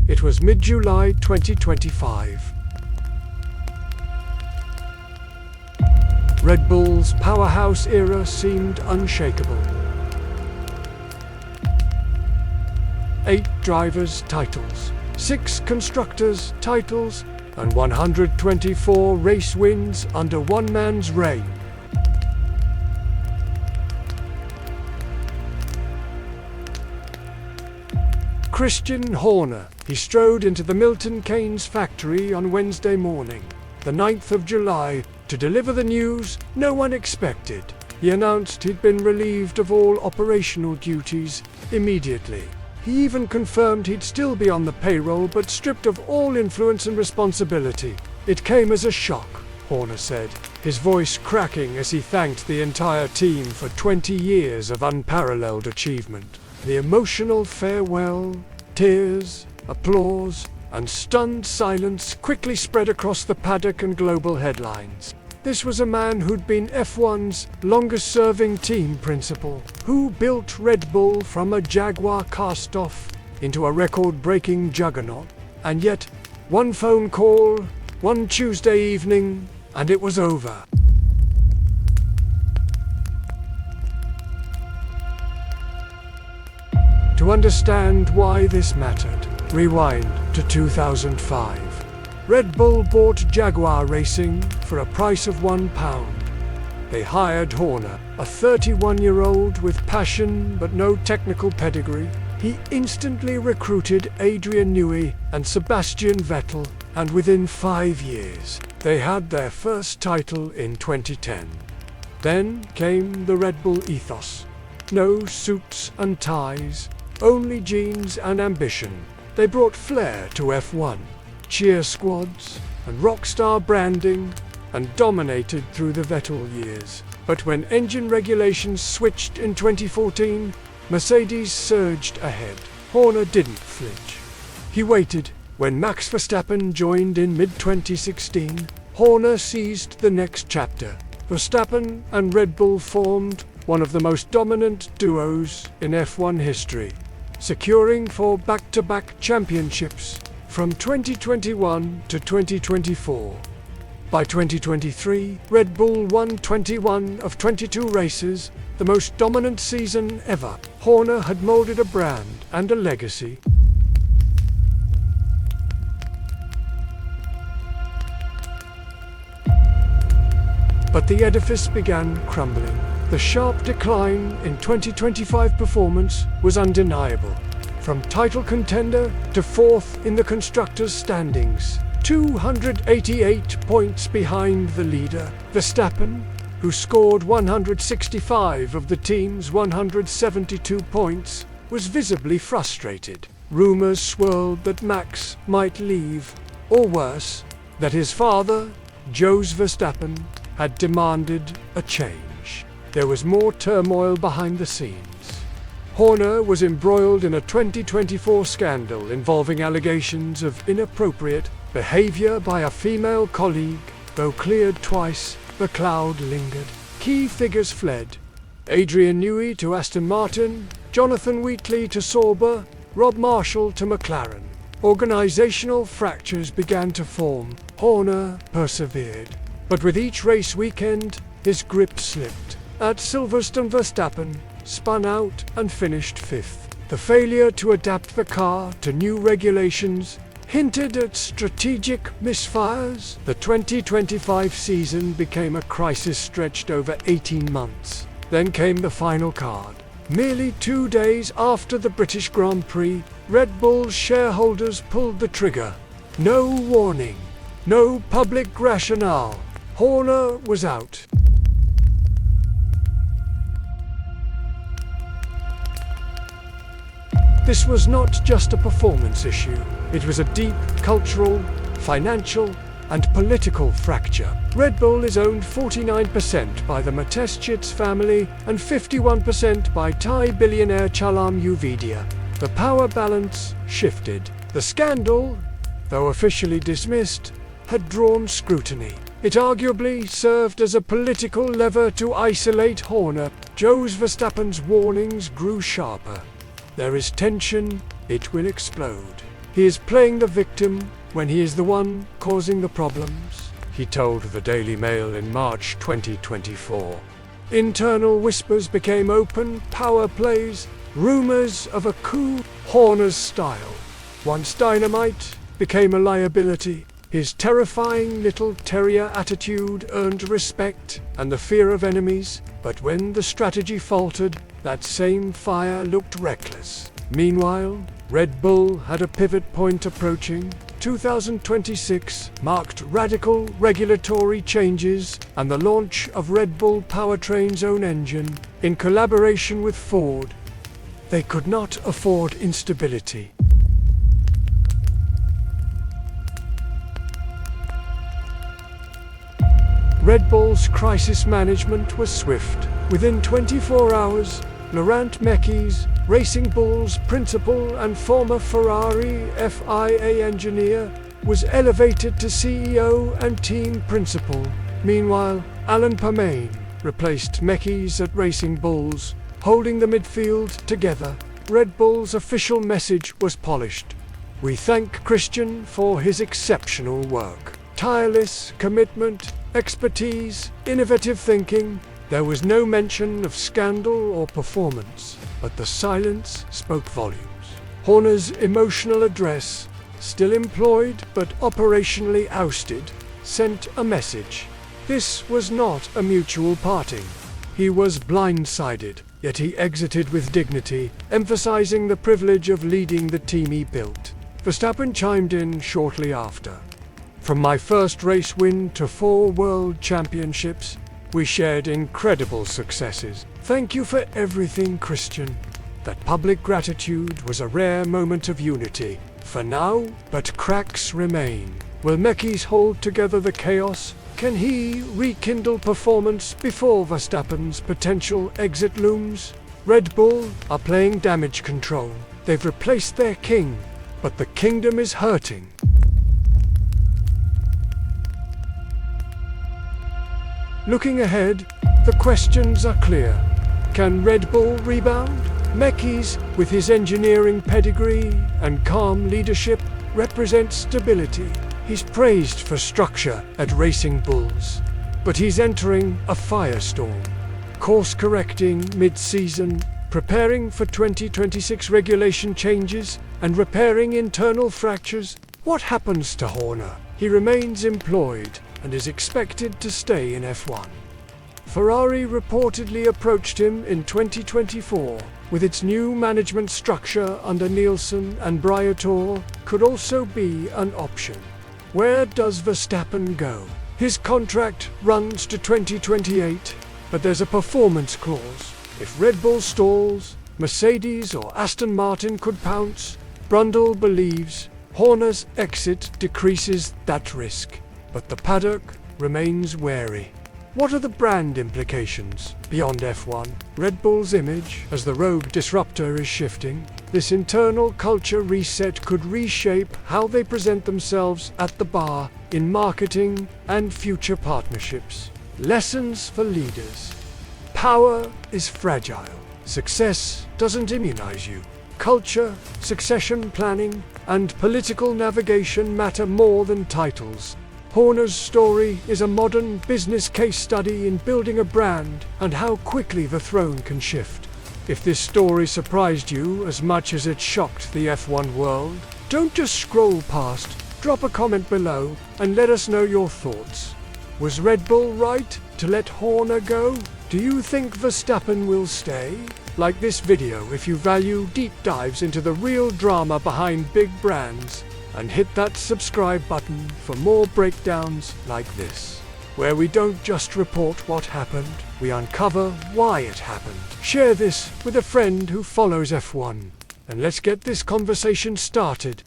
It was mid-July 2025. Red Bull's powerhouse era seemed unshakable. 8 drivers' titles, 6 constructors' titles, and 124 race wins under one man's reign. Christian Horner. He strode into the Milton Keynes factory on Wednesday morning, the 9th of July, to deliver the news no one expected. He announced he'd been relieved of all operational duties immediately. He even confirmed he'd still be on the payroll but stripped of all influence and responsibility. It came as a shock, Horner said, his voice cracking as he thanked the entire team for 20 years of unparalleled achievement. The emotional farewell, tears, applause, and stunned silence quickly spread across the paddock and global headlines. This was a man who'd been F1's longest-serving team principal, who built Red Bull from a Jaguar cast-off into a record-breaking juggernaut. And yet, one phone call, one Tuesday evening, and it was over. To understand why this mattered, rewind to 2005. Red Bull bought Jaguar Racing for a price of £1. They hired Horner, a 31-year-old with passion but no technical pedigree. He instantly recruited Adrian Newey and Sebastian Vettel, and within 5 years, they had their first title in 2010. Then came the Red Bull ethos. No suits and ties, only genes and ambition. They brought flair to F1, cheer squads, and rockstar branding, and dominated through the Vettel years. But when engine regulations switched in 2014, Mercedes surged ahead. Horner didn't flinch. He waited. When Max Verstappen joined in mid-2016, Horner seized the next chapter. Verstappen and Red Bull formed one of the most dominant duos in F1 history, securing 4 back-to-back championships from 2021 to 2024. By 2023, Red Bull won 21 of 22 races, the most dominant season ever. Horner had molded a brand and a legacy. But the edifice began crumbling. The sharp decline in 2025 performance was undeniable. From title contender to 4th in the constructors' standings, 288 points behind the leader, Verstappen, who scored 165 of the team's 172 points, was visibly frustrated. Rumors swirled that Max might leave, or worse, that his father, Jos Verstappen, had demanded a change. There was more turmoil behind the scenes. Horner was embroiled in a 2024 scandal involving allegations of inappropriate behavior by a female colleague. Though cleared twice, the cloud lingered. Key figures fled. Adrian Newey to Aston Martin, Jonathan Wheatley to Sauber, Rob Marshall to McLaren. Organizational fractures began to form. Horner persevered. But with each race weekend, his grip slipped. At Silverstone, Verstappen spun out and finished 5th. The failure to adapt the car to new regulations hinted at strategic misfires. The 2025 season became a crisis stretched over 18 months. Then came the final card. Merely 2 days after the British Grand Prix, Red Bull shareholders pulled the trigger. No warning, no public rationale. Horner was out. This was not just a performance issue. It was a deep cultural, financial, and political fracture. Red Bull is owned 49% by the Mateschitz family and 51% by Thai billionaire Chalam Uvidia. The power balance shifted. The scandal, though officially dismissed, had drawn scrutiny. It arguably served as a political lever to isolate Horner. Jos Verstappen's warnings grew sharper. There is tension, it will explode. He is playing the victim when he is the one causing the problems, he told the Daily Mail in March 2024. Internal whispers became open power plays, rumors of a coup, Horner's style. Once dynamite became a liability, his terrifying little terrier attitude earned respect and the fear of enemies, but when the strategy faltered, that same fire looked reckless. Meanwhile, Red Bull had a pivot point approaching. 2026 marked radical regulatory changes and the launch of Red Bull Powertrain's own engine in collaboration with Ford. They could not afford instability. Red Bull's crisis management was swift. Within 24 hours, Laurent Mekies, Racing Bull's principal and former Ferrari FIA engineer, was elevated to CEO and team principal. Meanwhile, Alan Permane replaced Mekies at Racing Bulls, holding the midfield together. Red Bull's official message was polished. "We thank Christian for his exceptional work. Tireless commitment, expertise, innovative thinking." There was no mention of scandal or performance, but the silence spoke volumes. Horner's emotional address, still employed but operationally ousted, sent a message. This was not a mutual parting. He was blindsided, yet he exited with dignity, emphasizing the privilege of leading the team he built. Verstappen chimed in shortly after. "From my first race win to 4 world championships, we shared incredible successes. Thank you for everything, Christian." That public gratitude was a rare moment of unity. For now, but cracks remain. Will Mekies hold together the chaos? Can he rekindle performance before Verstappen's potential exit looms? Red Bull are playing damage control. They've replaced their king, but the kingdom is hurting. Looking ahead, the questions are clear. Can Red Bull rebound? Mekies, with his engineering pedigree and calm leadership, represents stability. He's praised for structure at Racing Bulls, but he's entering a firestorm. Course-correcting mid-season, preparing for 2026 regulation changes, and repairing internal fractures. What happens to Horner? He remains employed and is expected to stay in F1. Ferrari reportedly approached him in 2024. With its new management structure under Nielsen and Briatore, could also be an option. Where does Verstappen go? His contract runs to 2028, but there's a performance clause. If Red Bull stalls, Mercedes or Aston Martin could pounce. Brundle believes Horner's exit decreases that risk, but the paddock remains wary. What are the brand implications beyond F1? Red Bull's image as the rogue disruptor is shifting. This internal culture reset could reshape how they present themselves at the bar, in marketing and future partnerships. Lessons for leaders. Power is fragile. Success doesn't immunize you. Culture, succession planning, and political navigation matter more than titles. Horner's story is a modern business case study in building a brand and how quickly the throne can shift. If this story surprised you as much as it shocked the F1 world, don't just scroll past, drop a comment below and let us know your thoughts. Was Red Bull right to let Horner go? Do you think Verstappen will stay? Like this video if you value deep dives into the real drama behind big brands, and hit that subscribe button for more breakdowns like this, where we don't just report what happened, we uncover why it happened. Share this with a friend who follows F1, and let's get this conversation started.